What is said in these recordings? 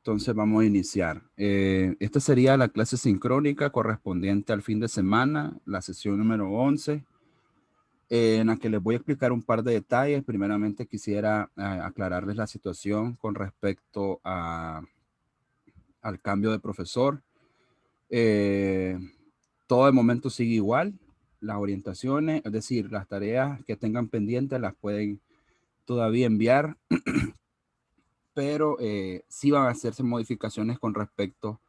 Entonces vamos a iniciar. Esta sería la clase sincrónica correspondiente al fin de semana, la sesión número 11, en la que les voy a explicar un par de detalles. Primeramente quisiera aclararles la situación con respecto al cambio de profesor. Todo de momento sigue igual. Las orientaciones, es decir, las tareas que tengan pendientes las pueden todavía enviar, pero sí van a hacerse modificaciones con respecto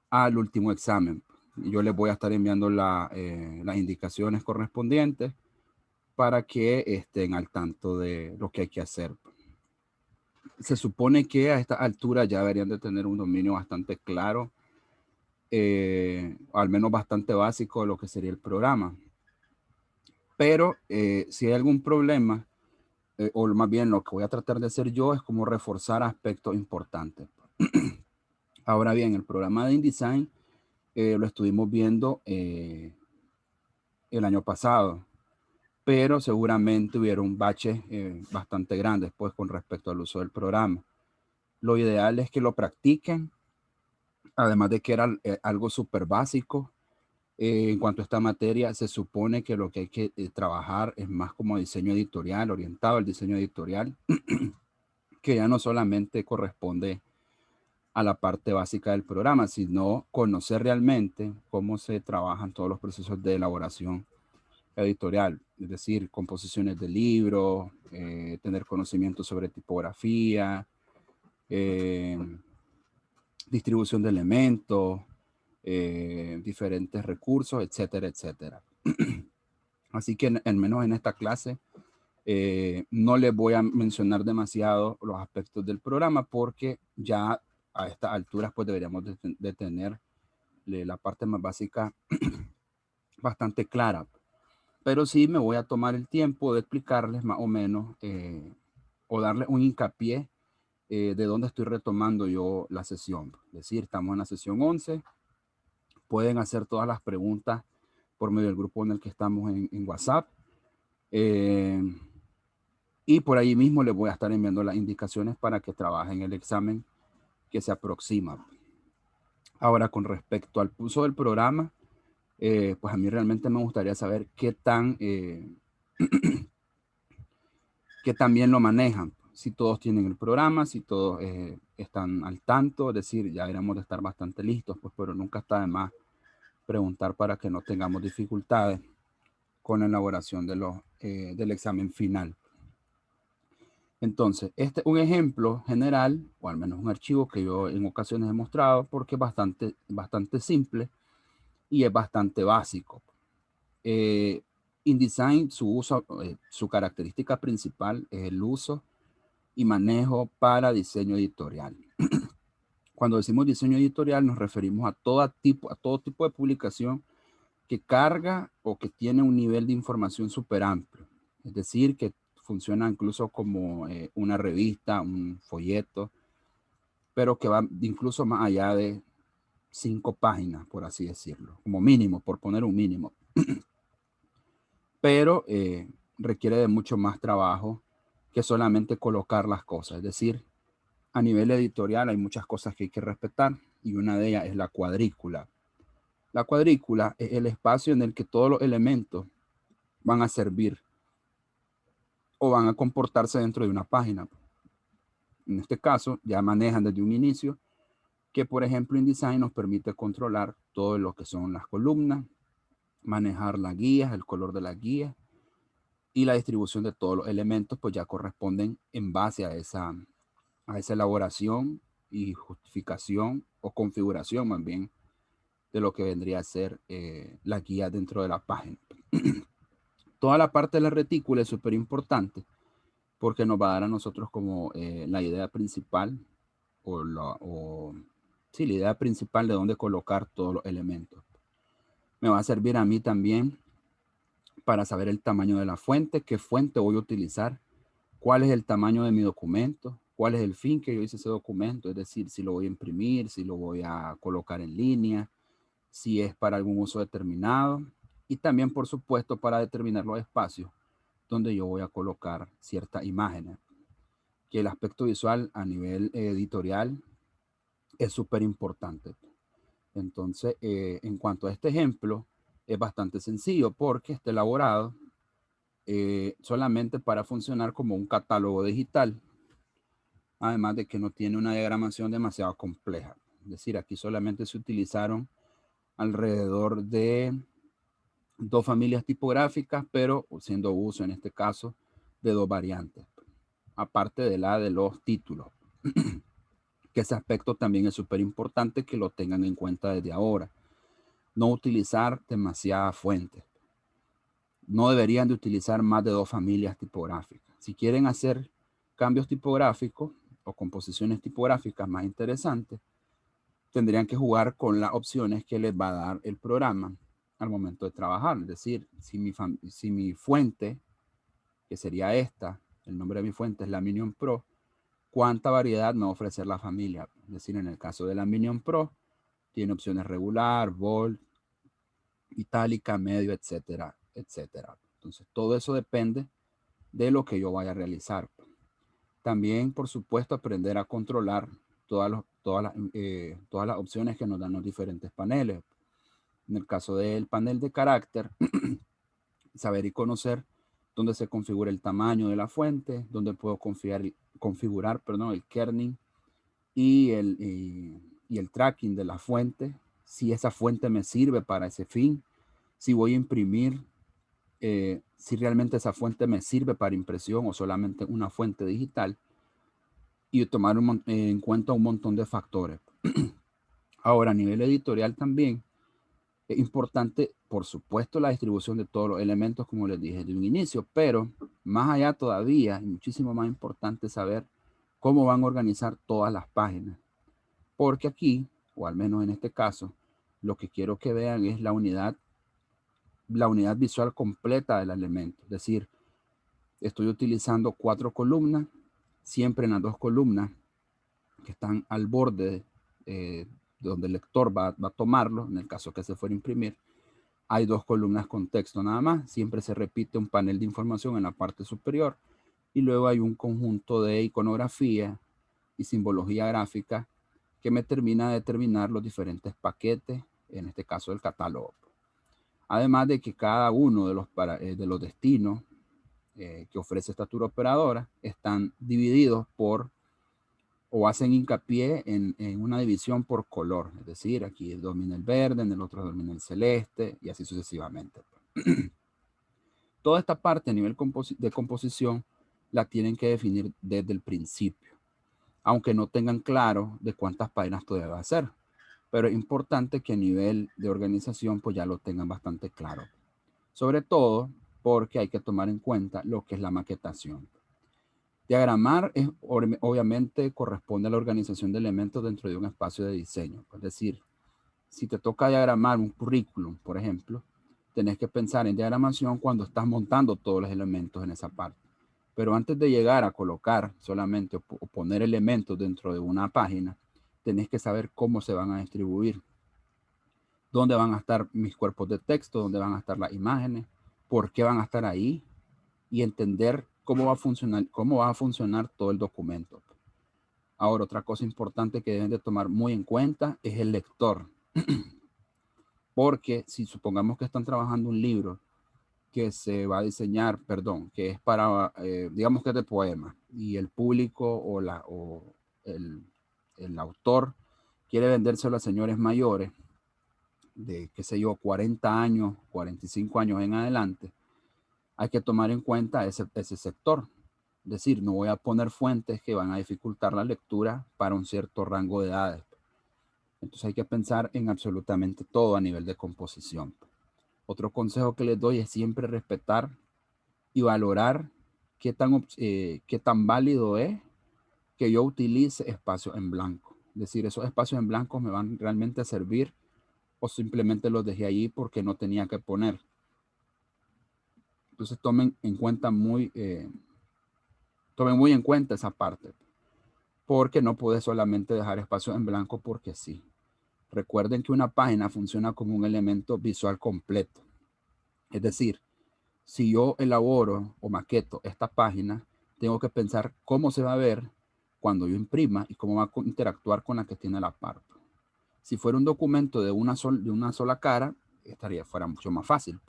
al último examen. Yo les voy a estar enviando las indicaciones correspondientes para que estén al tanto de lo que hay que hacer. Se supone que a esta altura ya deberían de tener un dominio bastante claro, al menos bastante básico de lo que sería el programa. Pero si hay algún problema, o más bien lo que voy a tratar de hacer yo es como reforzar aspectos importantes. Ahora bien, el programa de InDesign lo estuvimos viendo el año pasado, pero seguramente hubieron baches bastante grandes pues con respecto al uso del programa. Lo ideal es que lo practiquen, además de que era algo súper básico. En cuanto a esta materia, se supone que lo que hay que trabajar es más como diseño editorial, orientado al diseño editorial, que ya no solamente corresponde a la parte básica del programa, sino conocer realmente cómo se trabajan todos los procesos de elaboración editorial, es decir, composiciones de libros, tener conocimiento sobre tipografía, eh, distribución de elementos, diferentes recursos, etcétera, etcétera. Así que al menos en esta clase no les voy a mencionar demasiado los aspectos del programa porque ya a estas alturas pues deberíamos de tener la parte más básica bastante clara. Pero sí me voy a tomar el tiempo de explicarles más o menos o darles un hincapié de dónde estoy retomando yo la sesión. Es decir, estamos en la sesión 11. Pueden hacer todas las preguntas por medio del grupo en el que estamos en WhatsApp. Y por ahí mismo les voy a estar enviando las indicaciones para que trabajen el examen que se aproxima. Ahora, con respecto al uso del programa, pues a mí realmente me gustaría saber qué tan bien lo manejan. Si todos tienen el programa, si todos están al tanto, es decir, ya deberíamos de estar bastante listos, pues, pero nunca está de más preguntar para que no tengamos dificultades con la elaboración del examen final. Entonces, este es un ejemplo general, o al menos un archivo que yo en ocasiones he mostrado, porque es bastante simple y es bastante básico. InDesign, su característica principal es el uso y manejo para diseño editorial. Cuando decimos diseño editorial nos referimos a todo tipo de publicación que carga o que tiene un nivel de información súper amplio. Es decir, que funciona incluso como una revista, un folleto, pero que va incluso más allá de 5 páginas, por así decirlo, como mínimo, por poner un mínimo. Pero requiere de mucho más trabajo que solamente colocar las cosas. Es decir, a nivel editorial hay muchas cosas que hay que respetar y una de ellas es la cuadrícula. La cuadrícula es el espacio en el que todos los elementos van a servir o van a comportarse dentro de una página. En este caso, ya manejan desde un inicio que, por ejemplo, InDesign nos permite controlar todo lo que son las columnas, manejar las guías, el color de las guías y la distribución de todos los elementos, pues ya corresponden en base a esa elaboración y justificación o configuración más bien de lo que vendría a ser la guía dentro de la página. Toda la parte de la retícula es súper importante porque nos va a dar a nosotros como la idea principal sí, la idea principal de dónde colocar todos los elementos. Me va a servir a mí también para saber el tamaño de la fuente, qué fuente voy a utilizar, cuál es el tamaño de mi documento, cuál es el fin que yo hice ese documento, es decir, si lo voy a imprimir, si lo voy a colocar en línea, si es para algún uso determinado y también, por supuesto, para determinar los espacios donde yo voy a colocar ciertas imágenes. Que el aspecto visual a nivel editorial es súper importante. Entonces, en cuanto a este ejemplo, es bastante sencillo porque está elaborado solamente para funcionar como un catálogo digital, además de que no tiene una diagramación demasiado compleja. Es decir, aquí solamente se utilizaron alrededor de 2 familias tipográficas, pero siendo uso en este caso de 2 variantes, aparte de la de los títulos, que ese aspecto también es súper importante que lo tengan en cuenta desde ahora. No utilizar demasiadas fuentes. No deberían de utilizar más de 2 familias tipográficas. Si quieren hacer cambios tipográficos o composiciones tipográficas más interesantes, tendrían que jugar con las opciones que les va a dar el programa al momento de trabajar. Es decir, si mi fuente, que sería esta, el nombre de mi fuente es la Minion Pro, ¿cuánta variedad me va a ofrecer la familia? Es decir, en el caso de la Minion Pro, tiene opciones regular, bold, itálica, medio, etcétera, etcétera. Entonces, todo eso depende de lo que yo vaya a realizar. También, por supuesto, aprender a controlar todas las opciones que nos dan los diferentes paneles. En el caso del panel de carácter, saber y conocer dónde se configura el tamaño de la fuente, dónde puedo configurar el kerning y el tracking de la fuente, si esa fuente me sirve para ese fin, si voy a imprimir, si realmente esa fuente me sirve para impresión o solamente una fuente digital, y tomar en cuenta un montón de factores. Ahora, a nivel editorial también es importante, por supuesto, la distribución de todos los elementos, como les dije de un inicio, pero más allá todavía, y muchísimo más importante saber cómo van a organizar todas las páginas. Porque aquí, o al menos en este caso, lo que quiero que vean es la unidad visual completa del elemento. Es decir, estoy utilizando 4 columnas, siempre en las 2 columnas que están al borde donde el lector va a tomarlo, en el caso que se fuera a imprimir, hay 2 columnas con texto nada más. Siempre se repite un panel de información en la parte superior y luego hay un conjunto de iconografía y simbología gráfica que me termina de determinar los diferentes paquetes, en este caso el catálogo. Además de que cada uno de los destinos que ofrece esta tour operadora están divididos por o hacen hincapié en una división por color. Es decir, aquí domina el verde, en el otro domina el celeste y así sucesivamente. Toda esta parte a nivel de composición la tienen que definir desde el principio, aunque no tengan claro de cuántas páginas todavía va a ser. Pero es importante que a nivel de organización pues ya lo tengan bastante claro. Sobre todo porque hay que tomar en cuenta lo que es la maquetación. Diagramar obviamente corresponde a la organización de elementos dentro de un espacio de diseño. Es decir, si te toca diagramar un currículum, por ejemplo, tenés que pensar en diagramación cuando estás montando todos los elementos en esa parte. Pero antes de llegar a colocar solamente o poner elementos dentro de una página, tenés que saber cómo se van a distribuir, dónde van a estar mis cuerpos de texto, dónde van a estar las imágenes, por qué van a estar ahí y entender cómo va a funcionar todo el documento. Ahora, otra cosa importante que deben de tomar muy en cuenta es el lector. Porque si supongamos que están trabajando un libro que se va a diseñar, que es para, digamos que es de poema, y el público o el autor quiere vendérselo a señores mayores de, qué sé yo, 40 años, 45 años en adelante, hay que tomar en cuenta ese sector. Es decir, no voy a poner fuentes que van a dificultar la lectura para un cierto rango de edades. Entonces hay que pensar en absolutamente todo a nivel de composición. Otro consejo que les doy es siempre respetar y valorar qué tan válido es que yo utilice espacios en blanco. Es decir, esos espacios en blanco me van realmente a servir o simplemente los dejé allí porque no tenía que poner. Entonces tomen muy en cuenta esa parte, porque no puedes solamente dejar espacios en blanco porque sí. Recuerden que una página funciona como un elemento visual completo. Es decir, si yo elaboro o maqueto esta página, tengo que pensar cómo se va a ver cuando yo imprima y cómo va a interactuar con la que tiene la par. Si fuera un documento de una sola cara, fuera mucho más fácil,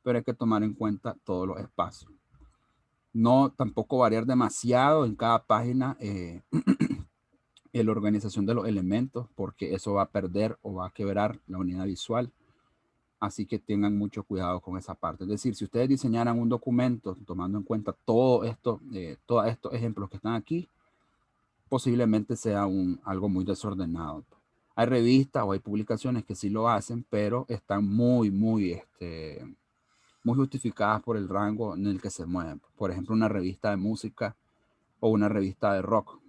pero hay que tomar en cuenta todos los espacios. No tampoco variar demasiado en cada página en la organización de los elementos, porque eso va a perder o va a quebrar la unidad visual. Así que tengan mucho cuidado con esa parte. Es decir, si ustedes diseñaran un documento tomando en cuenta todo esto, todos estos ejemplos que están aquí, posiblemente sea algo muy desordenado. Hay revistas o hay publicaciones que sí lo hacen, pero están muy justificadas por el rango en el que se mueven. Por ejemplo, una revista de música o una revista de rock,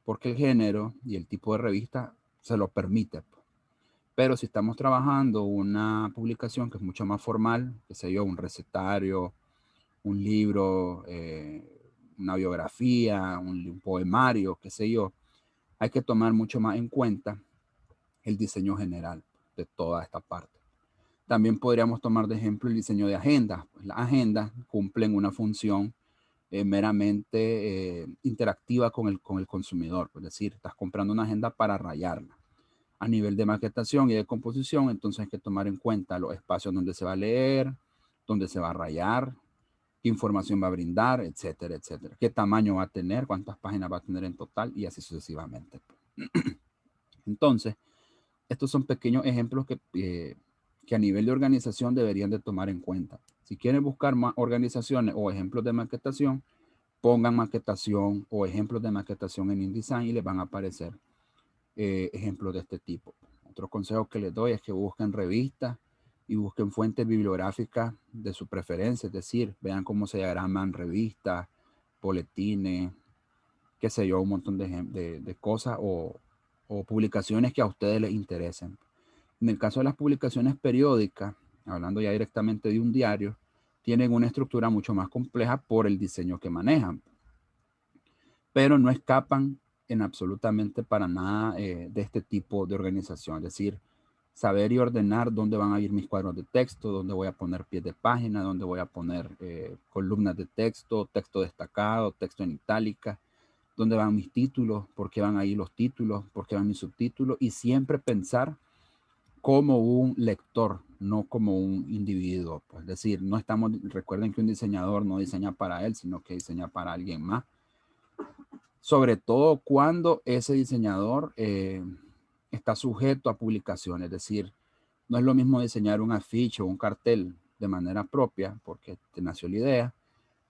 porque el género y el tipo de revista se lo permite. Pero si estamos trabajando una publicación que es mucho más formal, qué sé yo, un recetario, un libro, una biografía, un poemario, qué sé yo, hay que tomar mucho más en cuenta el diseño general de toda esta parte. También podríamos tomar de ejemplo el diseño de agendas. Las agendas cumplen una función meramente interactiva con el consumidor. Es decir, estás comprando una agenda para rayarla. A nivel de maquetación y de composición, entonces hay que tomar en cuenta los espacios donde se va a leer, donde se va a rayar, qué información va a brindar, etcétera, etcétera. Qué tamaño va a tener, cuántas páginas va a tener en total y así sucesivamente. Entonces, estos son pequeños ejemplos que a nivel de organización deberían de tomar en cuenta. Si quieren buscar más organizaciones o ejemplos de maquetación, pongan maquetación o ejemplos de maquetación en InDesign y les van a aparecer ejemplos de este tipo. Otro consejo que les doy es que busquen revistas y busquen fuentes bibliográficas de su preferencia, es decir, vean cómo se diagraman revistas, boletines, qué sé yo, un montón de cosas o publicaciones que a ustedes les interesen. En el caso de las publicaciones periódicas, hablando ya directamente de un diario, tienen una estructura mucho más compleja por el diseño que manejan, pero no escapan en absolutamente para nada de este tipo de organización. Es decir, saber y ordenar dónde van a ir mis cuadros de texto, dónde voy a poner pies de página, dónde voy a poner columnas de texto, texto destacado, texto en itálica, dónde van mis títulos, por qué van ahí los títulos, por qué van mis subtítulos, y siempre pensar como un lector, no como un individuo. Pues, es decir, no estamos, recuerden que un diseñador no diseña para él, sino que diseña para alguien más. Sobre todo cuando ese diseñador está sujeto a publicación, es decir, no es lo mismo diseñar un afiche o un cartel de manera propia, porque te nació la idea,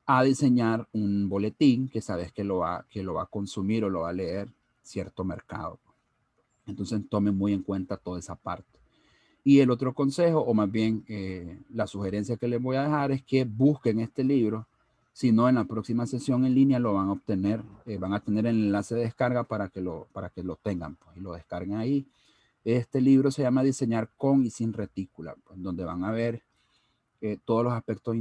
a diseñar un boletín que sabes que lo va a consumir o lo va a leer cierto mercado. Entonces tomen muy en cuenta toda esa parte. Y el otro consejo, o más bien la sugerencia que les voy a dejar es que busquen este libro. Si no, en la próxima sesión en línea lo van a obtener, van a tener el enlace de descarga para que lo tengan pues, y lo descarguen ahí. Este libro se llama Diseñar con y sin retícula, pues, donde van a ver todos los aspectos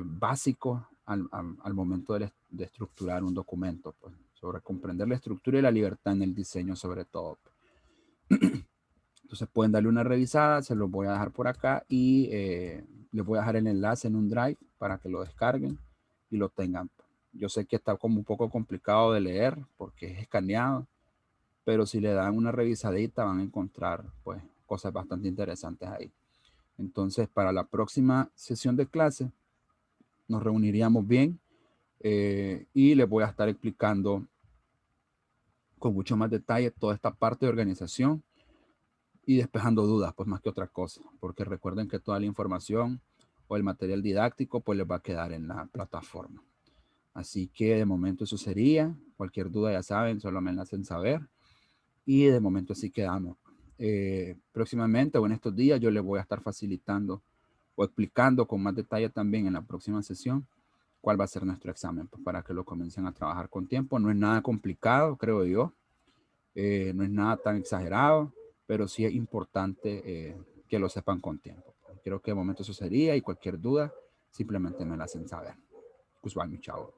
básicos al momento de estructurar un documento, pues, sobre comprender la estructura y la libertad en el diseño sobre todo. Entonces pueden darle una revisada, se los voy a dejar por acá y les voy a dejar el enlace en un drive para que lo descarguen y lo tengan. Yo sé que está como un poco complicado de leer porque es escaneado, pero si le dan una revisadita van a encontrar pues cosas bastante interesantes ahí. Entonces para la próxima sesión de clase nos reuniríamos bien y les voy a estar explicando con mucho más detalle toda esta parte de organización y despejando dudas, pues más que otra cosa, porque recuerden que toda la información o el material didáctico pues les va a quedar en la plataforma. Así que de momento eso sería. Cualquier duda ya saben, solo me la hacen saber. Y de momento así quedamos. Próximamente o en estos días yo les voy a estar facilitando o explicando con más detalle también en la próxima sesión cuál va a ser nuestro examen, pues para que lo comiencen a trabajar con tiempo. No es nada complicado, creo yo. No es nada tan exagerado, pero sí es importante que lo sepan con tiempo. Creo que de momento eso sería y cualquier duda simplemente me la hacen saber. Pues bye, mi chavo.